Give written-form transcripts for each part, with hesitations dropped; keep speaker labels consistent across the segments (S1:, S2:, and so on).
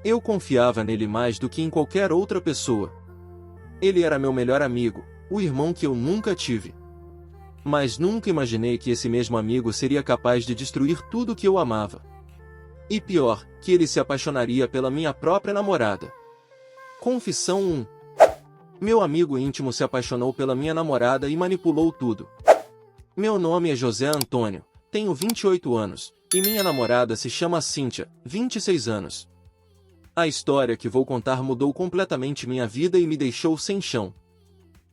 S1: Eu confiava nele mais do que em qualquer outra pessoa. Ele era meu melhor amigo, o irmão que eu nunca tive. Mas nunca imaginei que esse mesmo amigo seria capaz de destruir tudo que eu amava. E pior, que ele se apaixonaria pela minha própria namorada. Confissão 1. Meu amigo íntimo se apaixonou pela minha namorada e manipulou tudo. Meu nome é José Antônio, tenho 28 anos, e minha namorada se chama Cíntia, 26 anos. A história que vou contar mudou completamente minha vida e me deixou sem chão.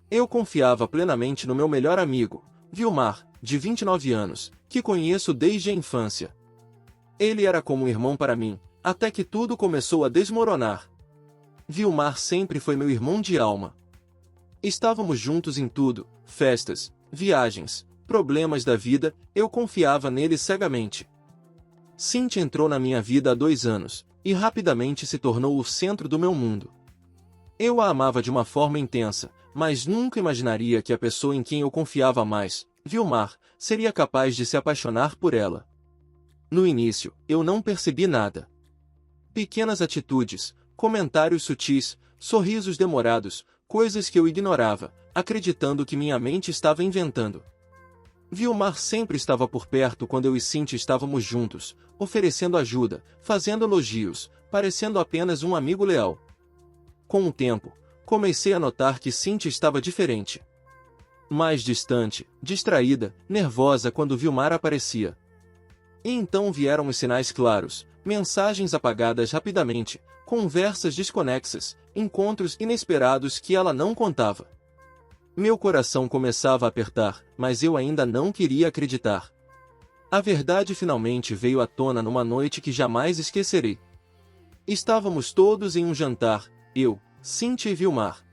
S1: Eu confiava plenamente no meu melhor amigo, Vilmar, de 29 anos, que conheço desde a infância. Ele era como um irmão para mim, até que tudo começou a desmoronar. Vilmar sempre foi meu irmão de alma. Estávamos juntos em tudo, festas, viagens, problemas da vida, eu confiava nele cegamente. Cíntia entrou na minha vida há 2 anos, e rapidamente se tornou o centro do meu mundo. Eu a amava de uma forma intensa, mas nunca imaginaria que a pessoa em quem eu confiava mais, Vilmar, seria capaz de se apaixonar por ela. No início, eu não percebi nada. Pequenas atitudes, comentários sutis, sorrisos demorados, coisas que eu ignorava, acreditando que minha mente estava inventando. Vilmar sempre estava por perto quando eu e Cíntia estávamos juntos, oferecendo ajuda, fazendo elogios, parecendo apenas um amigo leal. Com o tempo, comecei a notar que Cíntia estava diferente. Mais distante, distraída, nervosa quando Vilmar aparecia. E então vieram os sinais claros, mensagens apagadas rapidamente, conversas desconexas, encontros inesperados que ela não contava. Meu coração começava a apertar, mas eu ainda não queria acreditar. A verdade finalmente veio à tona numa noite que jamais esquecerei. Estávamos todos em um jantar, eu, Cíntia e Vilmar.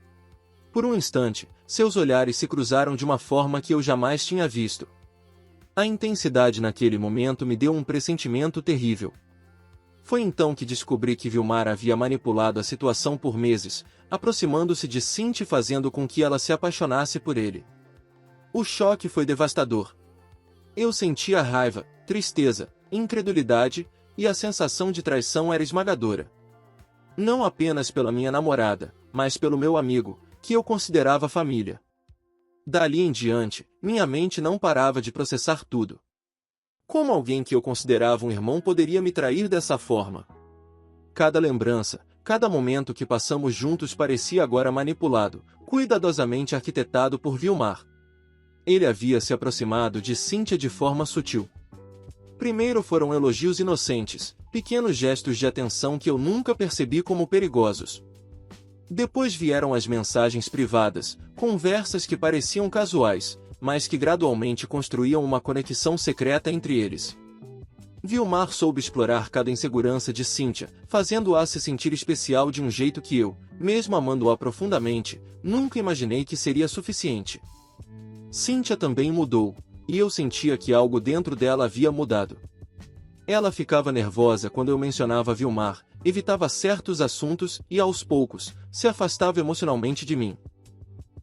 S1: Por um instante, seus olhares se cruzaram de uma forma que eu jamais tinha visto. A intensidade naquele momento me deu um pressentimento terrível. Foi então que descobri que Vilmar havia manipulado a situação por meses, aproximando-se de Cíntia e fazendo com que ela se apaixonasse por ele. O choque foi devastador. Eu sentia raiva, tristeza, incredulidade, e a sensação de traição era esmagadora. Não apenas pela minha namorada, mas pelo meu amigo, que eu considerava família. Dali em diante, minha mente não parava de processar tudo. Como alguém que eu considerava um irmão poderia me trair dessa forma? Cada lembrança, cada momento que passamos juntos parecia agora manipulado, cuidadosamente arquitetado por Vilmar. Ele havia se aproximado de Cíntia de forma sutil. Primeiro foram elogios inocentes, pequenos gestos de atenção que eu nunca percebi como perigosos. Depois vieram as mensagens privadas, conversas que pareciam casuais, mas que gradualmente construíam uma conexão secreta entre eles. Vilmar soube explorar cada insegurança de Cíntia, fazendo-a se sentir especial de um jeito que eu, mesmo amando-a profundamente, nunca imaginei que seria suficiente. Cíntia também mudou, e eu sentia que algo dentro dela havia mudado. Ela ficava nervosa quando eu mencionava Vilmar, evitava certos assuntos e, aos poucos, se afastava emocionalmente de mim.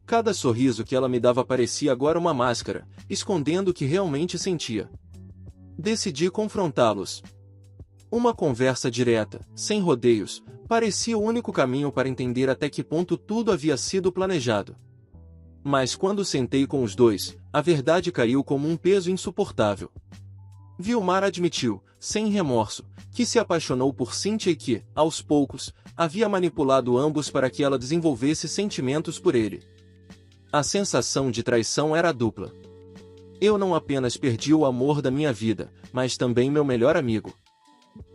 S1: Cada sorriso que ela me dava parecia agora uma máscara, escondendo o que realmente sentia. Decidi confrontá-los. Uma conversa direta, sem rodeios, parecia o único caminho para entender até que ponto tudo havia sido planejado. Mas quando sentei com os dois, a verdade caiu como um peso insuportável. Vilmar admitiu, sem remorso, que se apaixonou por Cíntia e que, aos poucos, havia manipulado ambos para que ela desenvolvesse sentimentos por ele. A sensação de traição era dupla. Eu não apenas perdi o amor da minha vida, mas também meu melhor amigo.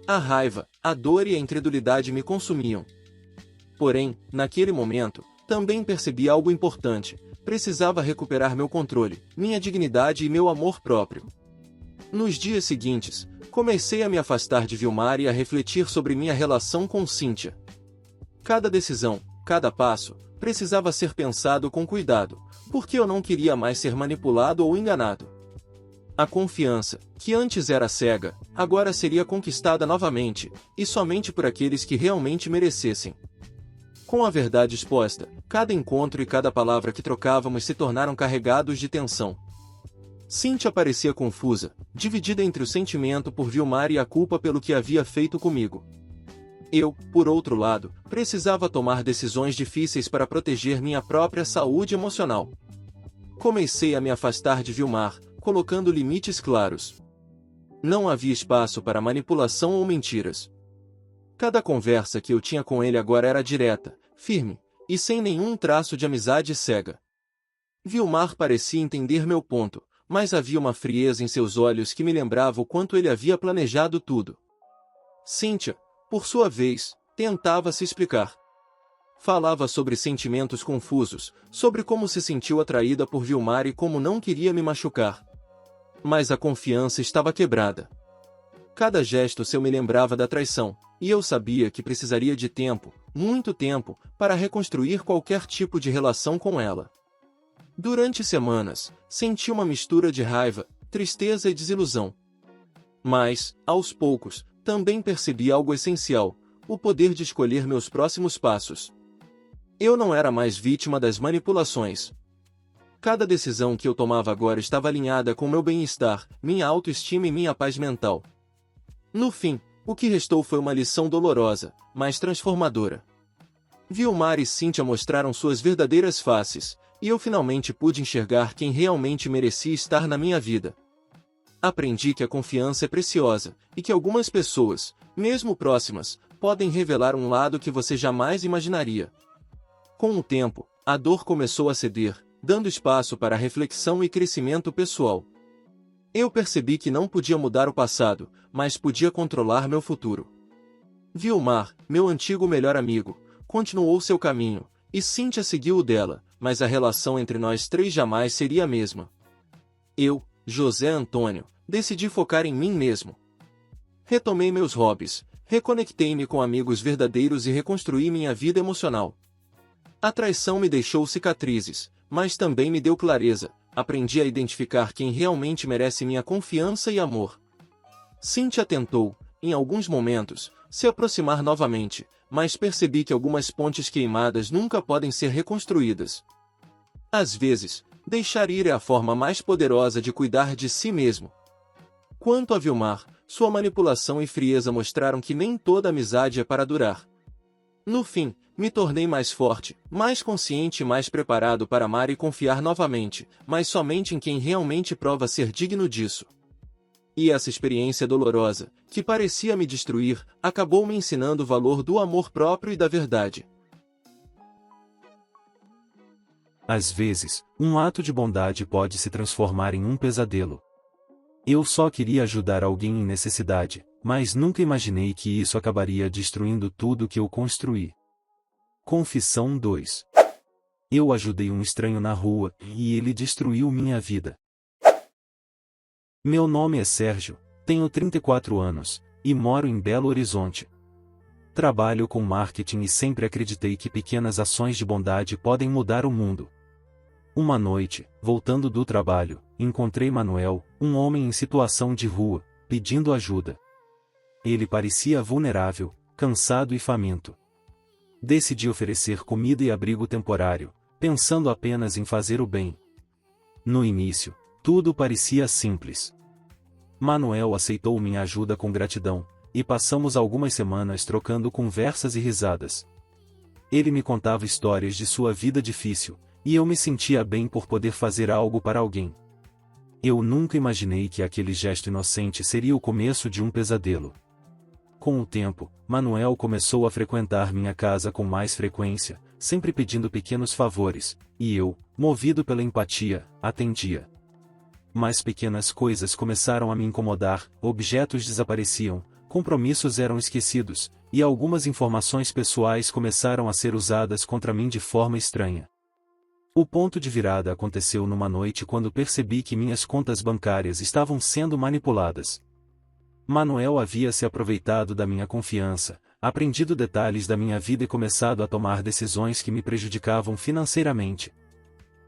S1: A raiva, a dor e a incredulidade me consumiam. Porém, naquele momento, também percebi algo importante: precisava recuperar meu controle, minha dignidade e meu amor próprio. Nos dias seguintes, comecei a me afastar de Vilmar e a refletir sobre minha relação com Cíntia. Cada decisão, cada passo, precisava ser pensado com cuidado, porque eu não queria mais ser manipulado ou enganado. A confiança, que antes era cega, agora seria conquistada novamente, e somente por aqueles que realmente merecessem. Com a verdade exposta, cada encontro e cada palavra que trocávamos se tornaram carregados de tensão. Cíntia parecia confusa, dividida entre o sentimento por Vilmar e a culpa pelo que havia feito comigo. Eu, por outro lado, precisava tomar decisões difíceis para proteger minha própria saúde emocional. Comecei a me afastar de Vilmar, colocando limites claros. Não havia espaço para manipulação ou mentiras. Cada conversa que eu tinha com ele agora era direta, firme, e sem nenhum traço de amizade cega. Vilmar parecia entender meu ponto, mas havia uma frieza em seus olhos que me lembrava o quanto ele havia planejado tudo. Cíntia, por sua vez, tentava se explicar. Falava sobre sentimentos confusos, sobre como se sentiu atraída por Vilmar e como não queria me machucar. Mas a confiança estava quebrada. Cada gesto seu me lembrava da traição, e eu sabia que precisaria de tempo, muito tempo, para reconstruir qualquer tipo de relação com ela. Durante semanas, senti uma mistura de raiva, tristeza e desilusão. Mas, aos poucos, também percebi algo essencial: o poder de escolher meus próximos passos. Eu não era mais vítima das manipulações. Cada decisão que eu tomava agora estava alinhada com meu bem-estar, minha autoestima e minha paz mental. No fim, o que restou foi uma lição dolorosa, mas transformadora. Vilmar e Cíntia mostraram suas verdadeiras faces, e eu finalmente pude enxergar quem realmente merecia estar na minha vida. Aprendi que a confiança é preciosa, e que algumas pessoas, mesmo próximas, podem revelar um lado que você jamais imaginaria. Com o tempo, a dor começou a ceder, dando espaço para reflexão e crescimento pessoal. Eu percebi que não podia mudar o passado, mas podia controlar meu futuro. Vilmar, meu antigo melhor amigo, continuou seu caminho, e Cíntia seguiu o dela, mas a relação entre nós três jamais seria a mesma. Eu, José Antônio, decidi focar em mim mesmo. Retomei meus hobbies, reconectei-me com amigos verdadeiros e reconstruí minha vida emocional. A traição me deixou cicatrizes, mas também me deu clareza. Aprendi a identificar quem realmente merece minha confiança e amor. Cíntia tentou, em alguns momentos, se aproximar novamente, mas percebi que algumas pontes queimadas nunca podem ser reconstruídas. Às vezes, deixar ir é a forma mais poderosa de cuidar de si mesmo. Quanto a Vilmar, sua manipulação e frieza mostraram que nem toda amizade é para durar. No fim, me tornei mais forte, mais consciente e mais preparado para amar e confiar novamente, mas somente em quem realmente prova ser digno disso. E essa experiência dolorosa, que parecia me destruir, acabou me ensinando o valor do amor próprio e da verdade.
S2: Às vezes, um ato de bondade pode se transformar em um pesadelo. Eu só queria ajudar alguém em necessidade, mas nunca imaginei que isso acabaria destruindo tudo que eu construí. Confissão 2. Eu ajudei um estranho na rua, e ele destruiu minha vida. Meu nome é Sérgio, tenho 34 anos, e moro em Belo Horizonte. Trabalho com marketing e sempre acreditei que pequenas ações de bondade podem mudar o mundo. Uma noite, voltando do trabalho, encontrei Manuel, um homem em situação de rua, pedindo ajuda. Ele parecia vulnerável, cansado e faminto. Decidi oferecer comida e abrigo temporário, pensando apenas em fazer o bem. No início, tudo parecia simples. Manuel aceitou minha ajuda com gratidão, e passamos algumas semanas trocando conversas e risadas. Ele me contava histórias de sua vida difícil, e eu me sentia bem por poder fazer algo para alguém. Eu nunca imaginei que aquele gesto inocente seria o começo de um pesadelo. Com o tempo, Manuel começou a frequentar minha casa com mais frequência, sempre pedindo pequenos favores, e eu, movido pela empatia, atendia. Mas pequenas coisas começaram a me incomodar, objetos desapareciam, compromissos eram esquecidos, e algumas informações pessoais começaram a ser usadas contra mim de forma estranha. O ponto de virada aconteceu numa noite quando percebi que minhas contas bancárias estavam sendo manipuladas. Manuel havia se aproveitado da minha confiança, aprendido detalhes da minha vida e começado a tomar decisões que me prejudicavam financeiramente.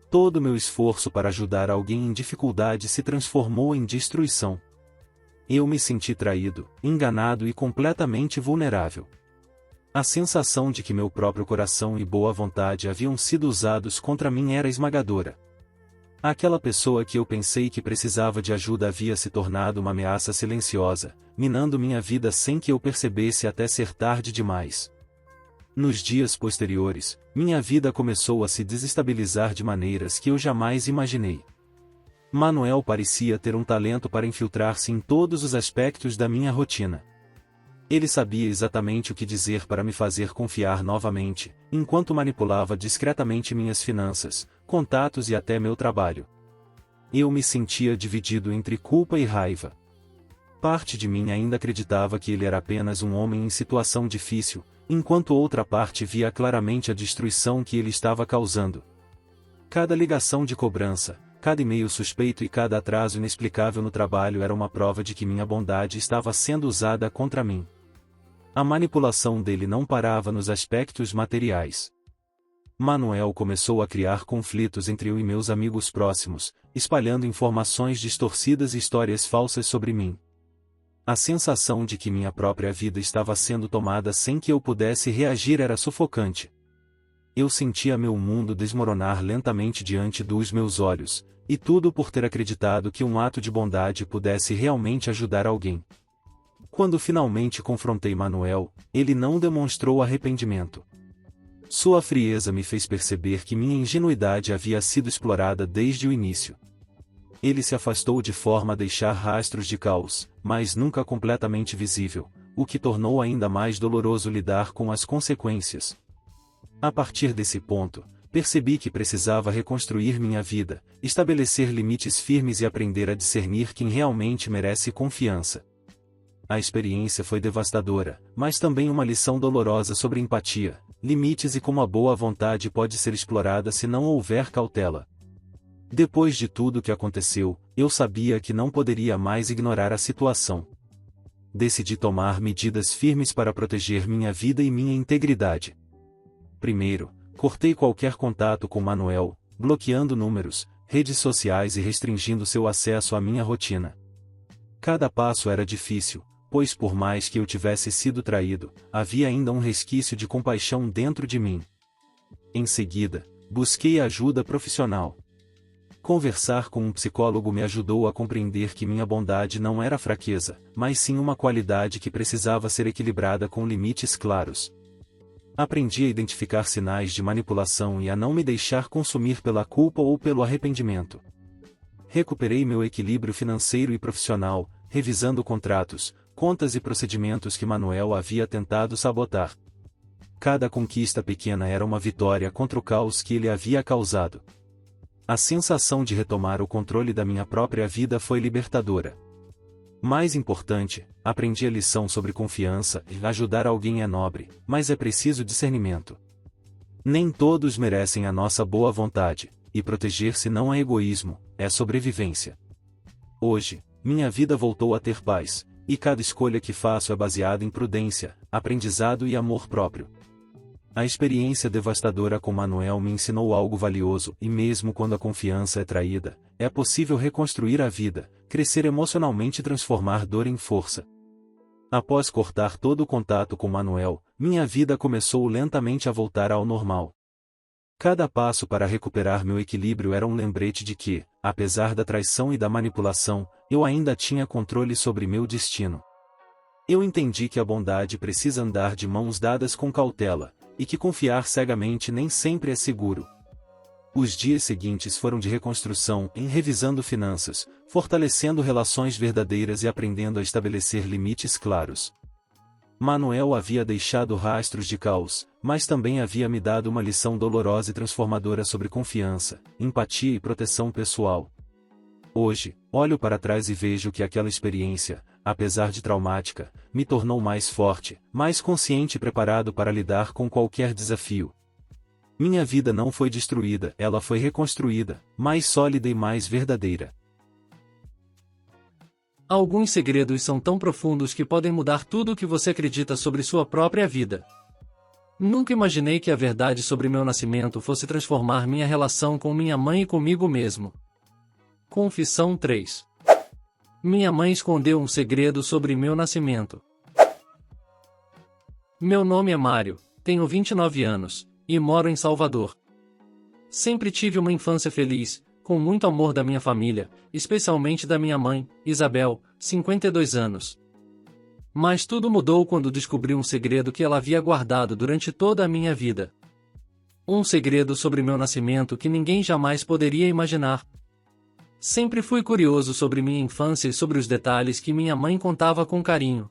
S2: Todo meu esforço para ajudar alguém em dificuldade se transformou em destruição. Eu me senti traído, enganado e completamente vulnerável. A sensação de que meu próprio coração e boa vontade haviam sido usados contra mim era esmagadora. Aquela pessoa que eu pensei que precisava de ajuda havia se tornado uma ameaça silenciosa, minando minha vida sem que eu percebesse até ser tarde demais. Nos dias posteriores, minha vida começou a se desestabilizar de maneiras que eu jamais imaginei. Manuel parecia ter um talento para infiltrar-se em todos os aspectos da minha rotina. Ele sabia exatamente o que dizer para me fazer confiar novamente, enquanto manipulava discretamente minhas finanças, contatos e até meu trabalho. Eu me sentia dividido entre culpa e raiva. Parte de mim ainda acreditava que ele era apenas um homem em situação difícil, enquanto outra parte via claramente a destruição que ele estava causando. Cada ligação de cobrança, cada e-mail suspeito e cada atraso inexplicável no trabalho era uma prova de que minha bondade estava sendo usada contra mim. A manipulação dele não parava nos aspectos materiais. Manuel começou a criar conflitos entre eu e meus amigos próximos, espalhando informações distorcidas e histórias falsas sobre mim. A sensação de que minha própria vida estava sendo tomada sem que eu pudesse reagir era sufocante. Eu sentia meu mundo desmoronar lentamente diante dos meus olhos, e tudo por ter acreditado que um ato de bondade pudesse realmente ajudar alguém. Quando finalmente confrontei Manuel, ele não demonstrou arrependimento. Sua frieza me fez perceber que minha ingenuidade havia sido explorada desde o início. Ele se afastou de forma a deixar rastros de caos, mas nunca completamente visível, o que tornou ainda mais doloroso lidar com as consequências. A partir desse ponto, percebi que precisava reconstruir minha vida, estabelecer limites firmes e aprender a discernir quem realmente merece confiança. A experiência foi devastadora, mas também uma lição dolorosa sobre empatia, limites e como a boa vontade pode ser explorada se não houver cautela. Depois de tudo o que aconteceu, eu sabia que não poderia mais ignorar a situação. Decidi tomar medidas firmes para proteger minha vida e minha integridade. Primeiro, cortei qualquer contato com Manuel, bloqueando números, redes sociais e restringindo seu acesso à minha rotina. Cada passo era difícil, pois por mais que eu tivesse sido traído, havia ainda um resquício de compaixão dentro de mim. Em seguida, busquei ajuda profissional. Conversar com um psicólogo me ajudou a compreender que minha bondade não era fraqueza, mas sim uma qualidade que precisava ser equilibrada com limites claros. Aprendi a identificar sinais de manipulação e a não me deixar consumir pela culpa ou pelo arrependimento. Recuperei meu equilíbrio financeiro e profissional, revisando contratos, contas e procedimentos que Manuel havia tentado sabotar. Cada conquista pequena era uma vitória contra o caos que ele havia causado. A sensação de retomar o controle da minha própria vida foi libertadora. Mais importante, aprendi a lição sobre confiança e ajudar alguém é nobre, mas é preciso discernimento. Nem todos merecem a nossa boa vontade, e proteger-se não é egoísmo, é sobrevivência. Hoje, minha vida voltou a ter paz, e cada escolha que faço é baseada em prudência, aprendizado e amor próprio. A experiência devastadora com Manuel me ensinou algo valioso, e mesmo quando a confiança é traída, é possível reconstruir a vida, crescer emocionalmente e transformar dor em força. Após cortar todo o contato com Manuel, minha vida começou lentamente a voltar ao normal. Cada passo para recuperar meu equilíbrio era um lembrete de que, apesar da traição e da manipulação, eu ainda tinha controle sobre meu destino. Eu entendi que a bondade precisa andar de mãos dadas com cautela, e que confiar cegamente nem sempre é seguro. Os dias seguintes foram de reconstrução, em revisando finanças, fortalecendo relações verdadeiras e aprendendo a estabelecer limites claros. Manuel havia deixado rastros de caos, mas também havia me dado uma lição dolorosa e transformadora sobre confiança, empatia e proteção pessoal. Hoje, olho para trás e vejo que aquela experiência, apesar de traumática, me tornou mais forte, mais consciente e preparado para lidar com qualquer desafio. Minha vida não foi destruída, ela foi reconstruída, mais sólida e mais verdadeira.
S3: Alguns segredos são tão profundos que podem mudar tudo o que você acredita sobre sua própria vida. Nunca imaginei que a verdade sobre meu nascimento fosse transformar minha relação com minha mãe e comigo mesmo. Confissão 3. Minha mãe escondeu um segredo sobre meu nascimento. Meu nome é Mário, tenho 29 anos, e moro em Salvador. Sempre tive uma infância feliz, com muito amor da minha família, especialmente da minha mãe, Isabel, 52 anos. Mas tudo mudou quando descobri um segredo que ela havia guardado durante toda a minha vida. Um segredo sobre meu nascimento que ninguém jamais poderia imaginar. Sempre fui curioso sobre minha infância e sobre os detalhes que minha mãe contava com carinho.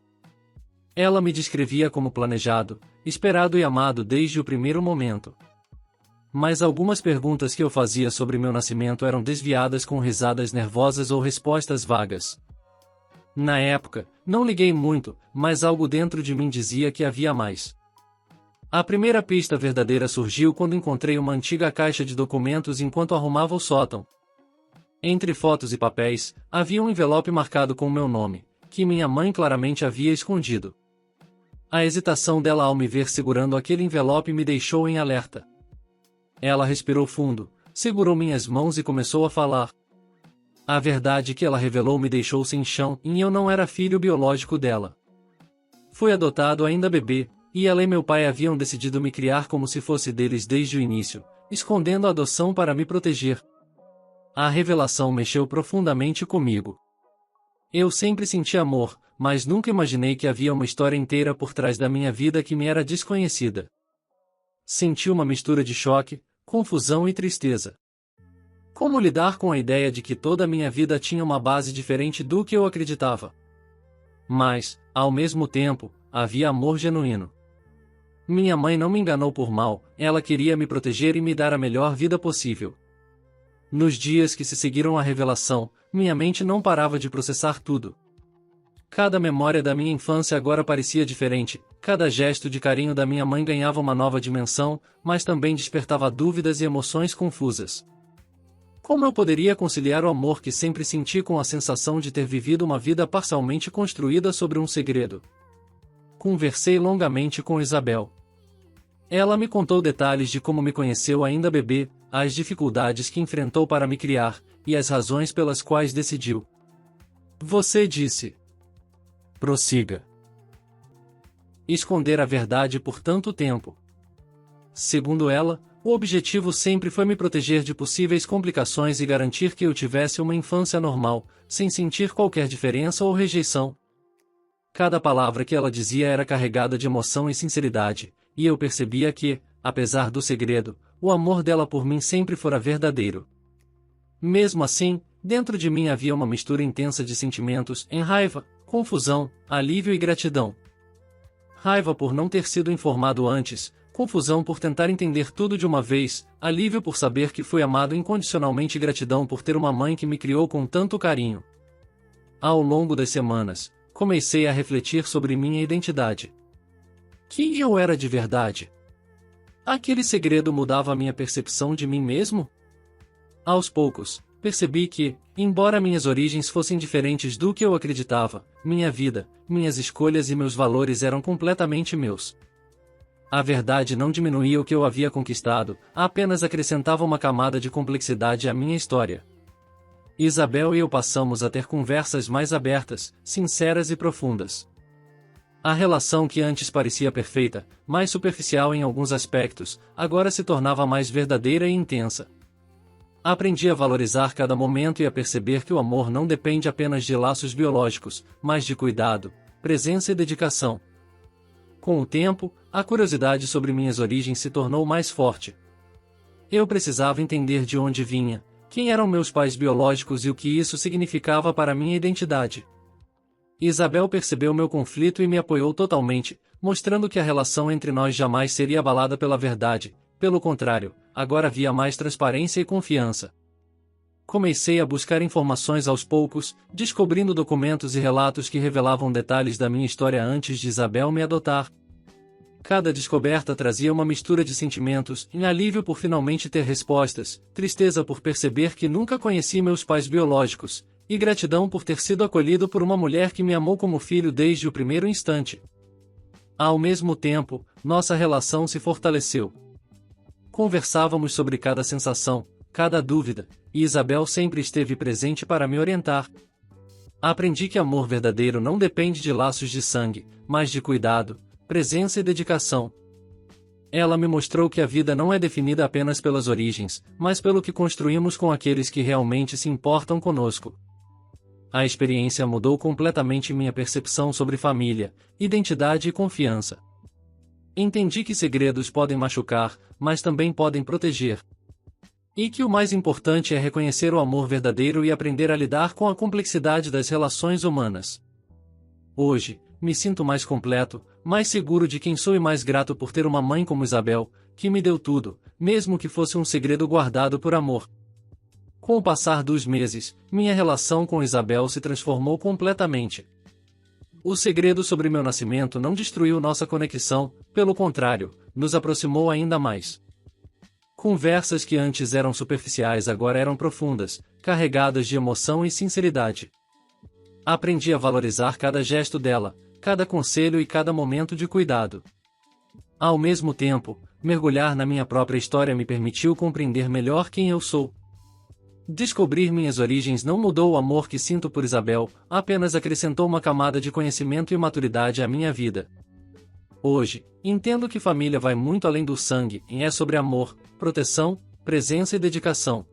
S3: Ela me descrevia como planejado, esperado e amado desde o primeiro momento. Mas algumas perguntas que eu fazia sobre meu nascimento eram desviadas com risadas nervosas ou respostas vagas. Na época, não liguei muito, mas algo dentro de mim dizia que havia mais. A primeira pista verdadeira surgiu quando encontrei uma antiga caixa de documentos enquanto arrumava o sótão. Entre fotos e papéis, havia um envelope marcado com o meu nome, que minha mãe claramente havia escondido. A hesitação dela ao me ver segurando aquele envelope me deixou em alerta. Ela respirou fundo, segurou minhas mãos e começou a falar. A verdade que ela revelou me deixou sem chão, e eu não era filho biológico dela. Fui adotado ainda bebê, e ela e meu pai haviam decidido me criar como se fosse deles desde o início, escondendo a adoção para me proteger. A revelação mexeu profundamente comigo. Eu sempre senti amor, mas nunca imaginei que havia uma história inteira por trás da minha vida que me era desconhecida. Senti uma mistura de choque, confusão e tristeza. Como lidar com a ideia de que toda a minha vida tinha uma base diferente do que eu acreditava? Mas, ao mesmo tempo, havia amor genuíno. Minha mãe não me enganou por mal, ela queria me proteger e me dar a melhor vida possível. Nos dias que se seguiram à revelação, minha mente não parava de processar tudo. Cada memória da minha infância agora parecia diferente, cada gesto de carinho da minha mãe ganhava uma nova dimensão, mas também despertava dúvidas e emoções confusas. Como eu poderia conciliar o amor que sempre senti com a sensação de ter vivido uma vida parcialmente construída sobre um segredo? Conversei longamente com Isabel. Ela me contou detalhes de como me conheceu ainda bebê, as dificuldades que enfrentou para me criar, e as razões pelas quais decidiu. Você disse. Prossiga. Esconder a verdade por tanto tempo. Segundo ela, o objetivo sempre foi me proteger de possíveis complicações e garantir que eu tivesse uma infância normal, sem sentir qualquer diferença ou rejeição. Cada palavra que ela dizia era carregada de emoção e sinceridade, e eu percebia que, apesar do segredo, o amor dela por mim sempre fora verdadeiro. Mesmo assim, dentro de mim havia uma mistura intensa de sentimentos, em raiva, confusão, alívio e gratidão. Raiva por não ter sido informado antes, confusão por tentar entender tudo de uma vez, alívio por saber que fui amado incondicionalmente e gratidão por ter uma mãe que me criou com tanto carinho. Ao longo das semanas, comecei a refletir sobre minha identidade. Quem eu era de verdade? Aquele segredo mudava a minha percepção de mim mesmo? Aos poucos, percebi que, embora minhas origens fossem diferentes do que eu acreditava, minha vida, minhas escolhas e meus valores eram completamente meus. A verdade não diminuía o que eu havia conquistado, apenas acrescentava uma camada de complexidade à minha história. Isabel e eu passamos a ter conversas mais abertas, sinceras e profundas. A relação que antes parecia perfeita, mais superficial em alguns aspectos, agora se tornava mais verdadeira e intensa. Aprendi a valorizar cada momento e a perceber que o amor não depende apenas de laços biológicos, mas de cuidado, presença e dedicação. Com o tempo, a curiosidade sobre minhas origens se tornou mais forte. Eu precisava entender de onde vinha, quem eram meus pais biológicos e o que isso significava para minha identidade. Isabel percebeu meu conflito e me apoiou totalmente, mostrando que a relação entre nós jamais seria abalada pela verdade. Pelo contrário, agora havia mais transparência e confiança. Comecei a buscar informações aos poucos, descobrindo documentos e relatos que revelavam detalhes da minha história antes de Isabel me adotar. Cada descoberta trazia uma mistura de sentimentos, alívio por finalmente ter respostas, tristeza por perceber que nunca conheci meus pais biológicos, e gratidão por ter sido acolhido por uma mulher que me amou como filho desde o primeiro instante. Ao mesmo tempo, nossa relação se fortaleceu. Conversávamos sobre cada sensação, cada dúvida, e Isabel sempre esteve presente para me orientar. Aprendi que amor verdadeiro não depende de laços de sangue, mas de cuidado, presença e dedicação. Ela me mostrou que a vida não é definida apenas pelas origens, mas pelo que construímos com aqueles que realmente se importam conosco. A experiência mudou completamente minha percepção sobre família, identidade e confiança. Entendi que segredos podem machucar, mas também podem proteger. E que o mais importante é reconhecer o amor verdadeiro e aprender a lidar com a complexidade das relações humanas. Hoje, me sinto mais completo, mais seguro de quem sou e mais grato por ter uma mãe como Isabel, que me deu tudo, mesmo que fosse um segredo guardado por amor. Com o passar dos meses, minha relação com Isabel se transformou completamente. O segredo sobre meu nascimento não destruiu nossa conexão, pelo contrário, nos aproximou ainda mais. Conversas que antes eram superficiais agora eram profundas, carregadas de emoção e sinceridade. Aprendi a valorizar cada gesto dela, cada conselho e cada momento de cuidado. Ao mesmo tempo, mergulhar na minha própria história me permitiu compreender melhor quem eu sou. Descobrir minhas origens não mudou o amor que sinto por Isabel, apenas acrescentou uma camada de conhecimento e maturidade à minha vida. Hoje, entendo que família vai muito além do sangue e é sobre amor, proteção, presença e dedicação.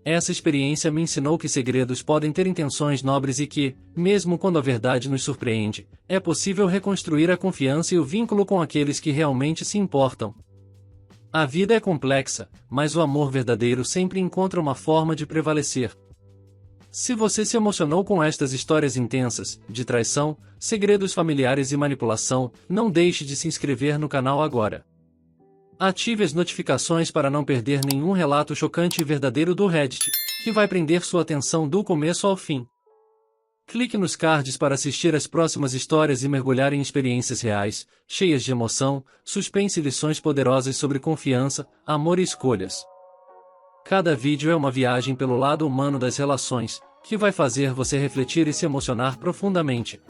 S3: Essa experiência me ensinou que segredos podem ter intenções nobres e que, mesmo quando a verdade nos surpreende, é possível reconstruir a confiança e o vínculo com aqueles que realmente se importam. A vida é complexa, mas o amor verdadeiro sempre encontra uma forma de prevalecer. Se você se emocionou com estas histórias intensas, de traição, segredos familiares e manipulação, não deixe de se inscrever no canal agora. Ative as notificações para não perder nenhum relato chocante e verdadeiro do Reddit, que vai prender sua atenção do começo ao fim. Clique nos cards para assistir às próximas histórias e mergulhar em experiências reais, cheias de emoção, suspense e lições poderosas sobre confiança, amor e escolhas. Cada vídeo é uma viagem pelo lado humano das relações, que vai fazer você refletir e se emocionar profundamente.